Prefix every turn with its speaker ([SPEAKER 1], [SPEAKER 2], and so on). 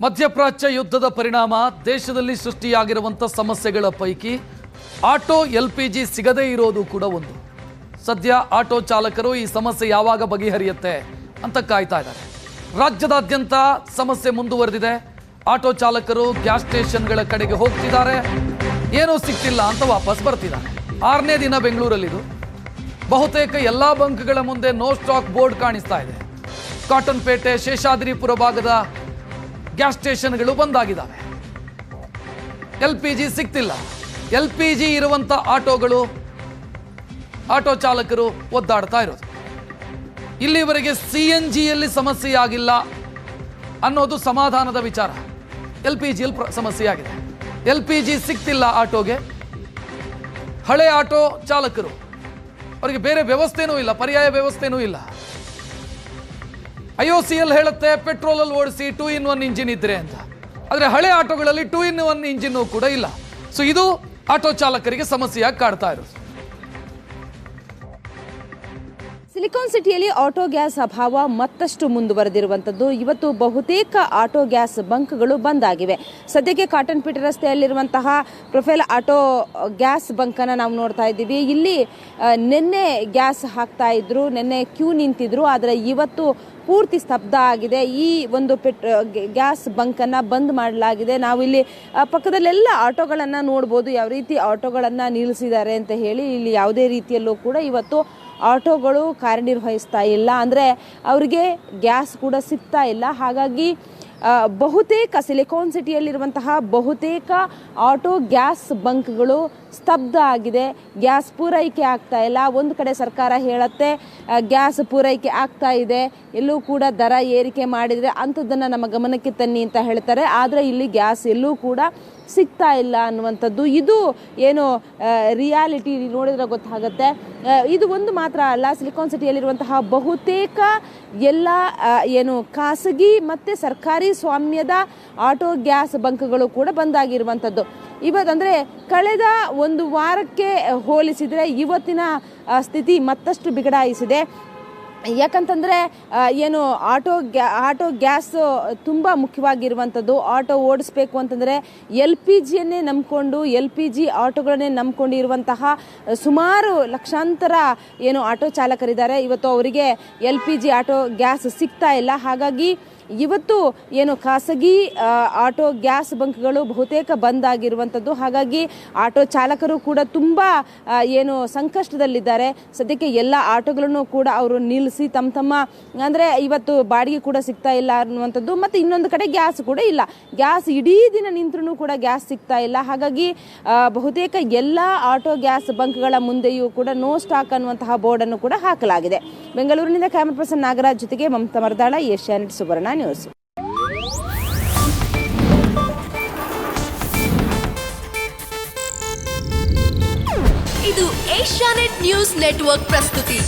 [SPEAKER 1] ಮಧ್ಯಪ್ರಾಚ್ಯ ಯುದ್ಧದ ಪರಿಣಾಮ ದೇಶದಲ್ಲಿ ಸೃಷ್ಟಿಯಾಗಿರುವಂಥ ಸಮಸ್ಯೆಗಳ ಪೈಕಿ ಆಟೋ LPG ಸಿಗದೇ ಇರೋದು ಕೂಡ ಒಂದು. ಸದ್ಯ ಆಟೋ ಚಾಲಕರು ಈ ಸಮಸ್ಯೆ ಯಾವಾಗ ಬಗೆಹರಿಯುತ್ತೆ ಅಂತ ಕಾಯ್ತಾ ಇದ್ದಾರೆ. ರಾಜ್ಯದಾದ್ಯಂತ ಸಮಸ್ಯೆ ಮುಂದುವರೆದಿದೆ. ಆಟೋ ಚಾಲಕರು ಗ್ಯಾಸ್ ಸ್ಟೇಷನ್ಗಳ ಕಡೆಗೆ ಹೋಗ್ತಿದ್ದಾರೆ, ಏನೂ ಸಿಗ್ತಿಲ್ಲ ಅಂತ ವಾಪಸ್ ಬರ್ತಿದ್ದಾರೆ. 6ನೇ ದಿನ ಬೆಂಗಳೂರಲ್ಲಿದು. ಬಹುತೇಕ ಎಲ್ಲ ಬಂಕ್ಗಳ ಮುಂದೆ ನೋ ಸ್ಟಾಕ್ ಬೋರ್ಡ್ ಕಾಣಿಸ್ತಾ ಇದೆ. ಕಾಟನ್ಪೇಟೆ, ಶೇಷಾದ್ರಿಪುರ ಭಾಗದ ಗ್ಯಾಸ್ ಸ್ಟೇಷನ್ಗಳು ಬಂದಾಗಿದ್ದಾವೆ. LPG ಸಿಗ್ತಿಲ್ಲ. LPG ಇರುವಂಥ ಆಟೋ ಚಾಲಕರು ಒದ್ದಾಡ್ತಾ ಇರೋದು. ಇಲ್ಲಿವರೆಗೆ CNGಯಲ್ಲಿ ಸಮಸ್ಯೆ ಆಗಿಲ್ಲ ಅನ್ನೋದು ಸಮಾಧಾನದ ವಿಚಾರ. LPGಯಲ್ಲಿ ಸಮಸ್ಯೆ ಆಗಿದೆ. LPG ಸಿಗ್ತಿಲ್ಲ ಆಟೋಗೆ. ಹಳೆ ಆಟೋ ಚಾಲಕರು ಅವರಿಗೆ ಬೇರೆ ವ್ಯವಸ್ಥೆನೂ ಇಲ್ಲ, ಪರ್ಯಾಯ ವ್ಯವಸ್ಥೆನೂ ಇಲ್ಲ. IOCL ಹೇಳುತ್ತೆ ಪೆಟ್ರೋಲಲ್ಲಿ ಓಡಿಸಿ 2-in-1 ಇಂಜಿನ್ ಇದ್ರೆ ಅಂತ. ಆದರೆ ಹಳೆ ಆಟೋಗಳಲ್ಲಿ 2-in-1 ಇಂಜಿನ್ನು ಕೂಡ ಇಲ್ಲ. ಸೊ ಇದು ಆಟೋ ಚಾಲಕರಿಗೆ ಸಮಸ್ಯೆಯಾಗಿ ಕಾಡ್ತಾ ಇರೋದು.
[SPEAKER 2] ಸಿಲಿಕಾನ್ ಸಿಟಿಯಲ್ಲಿ ಆಟೋ ಗ್ಯಾಸ್ ಅಭಾವ ಮತ್ತಷ್ಟು ಮುಂದುವರೆದಿರುವಂಥದ್ದು. ಇವತ್ತು ಬಹುತೇಕ ಆಟೋ ಗ್ಯಾಸ್ ಬಂಕ್ಗಳು ಬಂದ್ ಆಗಿವೆ. ಸದ್ಯಕ್ಕೆ ಕಾಟನ್ಪೇಟೆ ರಸ್ತೆಯಲ್ಲಿರುವಂತಹ ಪ್ರೊಫೈಲ್ ಆಟೋ ಗ್ಯಾಸ್ ಬಂಕನ್ನು ನಾವು ನೋಡ್ತಾ ಇದ್ದೀವಿ. ಇಲ್ಲಿ ನಿನ್ನೆ ಗ್ಯಾಸ್ ಹಾಕ್ತಾ ಇದ್ರು, ನಿನ್ನೆ ಕ್ಯೂ ನಿಂತಿದ್ರು, ಆದರೆ ಇವತ್ತು ಪೂರ್ತಿ ಸ್ತಬ್ಧ ಆಗಿದೆ. ಈ ಒಂದು ಗ್ಯಾಸ್ ಬಂಕನ್ನು ಬಂದ್ ಮಾಡಲಾಗಿದೆ. ನಾವು ಇಲ್ಲಿ ಪಕ್ಕದಲ್ಲೆಲ್ಲ ಆಟೋಗಳನ್ನು ನೋಡ್ಬೋದು, ಯಾವ ರೀತಿ ಆಟೋಗಳನ್ನು ನಿಲ್ಲಿಸಿದ್ದಾರೆ ಅಂತ ಹೇಳಿ. ಇಲ್ಲಿ ಯಾವುದೇ ರೀತಿಯಲ್ಲೂ ಕೂಡ ಇವತ್ತು ಆಟೋಗಳು ಕಾರ್ಯನಿರ್ವಹಿಸ್ತಾ ಇಲ್ಲ, ಅಂದರೆ ಅವರಿಗೆ ಗ್ಯಾಸ್ ಕೂಡ ಸಿಗ್ತಾ ಇಲ್ಲ. ಹಾಗಾಗಿ ಬಹುತೇಕ ಸಿಲಿಕಾನ್ ಸಿಟಿಯಲ್ಲಿರುವಂತಹ ಬಹುತೇಕ ಆಟೋ ಗ್ಯಾಸ್ ಬಂಕ್ಗಳು ಸ್ತಬ್ಧ ಆಗಿದೆ. ಗ್ಯಾಸ್ ಪೂರೈಕೆ ಆಗ್ತಾ ಇಲ್ಲ. ಒಂದು ಕಡೆ ಸರ್ಕಾರ ಹೇಳುತ್ತೆ ಗ್ಯಾಸ್ ಪೂರೈಕೆ ಆಗ್ತಾ ಇದೆ, ಎಲ್ಲೂ ಕೂಡ ದರ ಏರಿಕೆ ಮಾಡಿದರೆ ಅಂಥದ್ದನ್ನು ನಮ್ಮ ಗಮನಕ್ಕೆ ತನ್ನಿ ಅಂತ ಹೇಳ್ತಾರೆ. ಆದರೆ ಇಲ್ಲಿ ಗ್ಯಾಸ್ ಎಲ್ಲೂ ಕೂಡ ಸಿಗ್ತಾ ಇಲ್ಲ ಅನ್ನುವಂಥದ್ದು. ಇದು ಏನು ರಿಯಾಲಿಟಿ ನೋಡಿದ್ರೆ ಗೊತ್ತಾಗುತ್ತೆ. ಇದು ಒಂದು ಮಾತ್ರ ಅಲ್ಲ, ಸಿಲಿಕಾನ್ ಸಿಟಿಯಲ್ಲಿರುವಂತಹ ಬಹುತೇಕ ಎಲ್ಲ ಏನು ಖಾಸಗಿ ಮತ್ತು ಸರ್ಕಾರಿ ಸ್ವಾಮ್ಯದ ಆಟೋ ಗ್ಯಾಸ್ ಬಂಕ್ಗಳು ಕೂಡ ಬಂದಾಗಿರುವಂಥದ್ದು. ಇವತ್ತಂದರೆ ಕಳೆದ ಒಂದು ವಾರಕ್ಕೆ ಹೋಲಿಸಿದರೆ ಇವತ್ತಿನ ಸ್ಥಿತಿ ಮತ್ತಷ್ಟು ಬಿಗಡಾಯಿಸಿದೆ. ಯಾಕಂತಂದರೆ ಏನು ಆಟೋ ಗ್ಯಾಸ್ ತುಂಬ ಮುಖ್ಯವಾಗಿರುವಂಥದ್ದು. ಆಟೋ ಓಡಿಸ್ಬೇಕು ಅಂತಂದರೆ LPGಯನ್ನೇ ನಂಬಿಕೊಂಡು LPG ಆಟೋಗಳನ್ನೇ ನಂಬ್ಕೊಂಡಿರುವಂತಹ ಸುಮಾರು ಲಕ್ಷಾಂತರ ಏನು ಆಟೋ ಚಾಲಕರಿದ್ದಾರೆ. ಇವತ್ತು ಅವರಿಗೆ LPG ಆಟೋ ಗ್ಯಾಸ್ ಸಿಗ್ತಾ ಇಲ್ಲ. ಹಾಗಾಗಿ ಇವತ್ತು ಏನು ಖಾಸಗಿ ಆಟೋ ಗ್ಯಾಸ್ ಬಂಕ್ಗಳು ಬಹುತೇಕ ಬಂದಾಗಿರುವಂಥದ್ದು. ಹಾಗಾಗಿ ಆಟೋ ಚಾಲಕರು ಕೂಡ ತುಂಬ ಏನು ಸಂಕಷ್ಟದಲ್ಲಿದ್ದಾರೆ. ಸದ್ಯಕ್ಕೆ ಎಲ್ಲ ಆಟೋಗಳನ್ನು ಕೂಡ ಅವರು ನಿಲ್ಲಿಸಿ ತಮ್ಮ ಅಂದರೆ ಇವತ್ತು ಬಾಡಿಗೆ ಕೂಡ ಸಿಗ್ತಾ ಇಲ್ಲ ಅನ್ನುವಂಥದ್ದು. ಮತ್ತು ಇನ್ನೊಂದು ಕಡೆ ಗ್ಯಾಸ್ ಕೂಡ ಇಲ್ಲ. ಗ್ಯಾಸ್ ಇಡೀ ದಿನ ನಿಂತರೂ ಕೂಡ ಗ್ಯಾಸ್ ಸಿಗ್ತಾ ಇಲ್ಲ. ಹಾಗಾಗಿ ಬಹುತೇಕ ಎಲ್ಲ ಆಟೋ ಗ್ಯಾಸ್ ಬಂಕ್ಗಳ ಮುಂದೆಯೂ ಕೂಡ ನೋ ಸ್ಟಾಕ್ ಅನ್ನುವಂತಹ ಬೋರ್ಡನ್ನು ಕೂಡ ಹಾಕಲಾಗಿದೆ. ಬೆಂಗಳೂರಿನಿಂದ ಕ್ಯಾಮರಾ ಪರ್ಸನ್ ನಾಗರಾಜ್ ಜೊತೆಗೆ ಮಮತಾ ಮರ್ದಾಳ, ಏಷ್ಯಾನೆಟ್ ಸುವರ್ಣ ನ್ಯೂಸ್.
[SPEAKER 3] ಇದು ಏಷ್ಯಾನೆಟ್ ನ್ಯೂಸ್ ನೆಟ್ವರ್ಕ್ ಪ್ರಸ್ತುತಿ.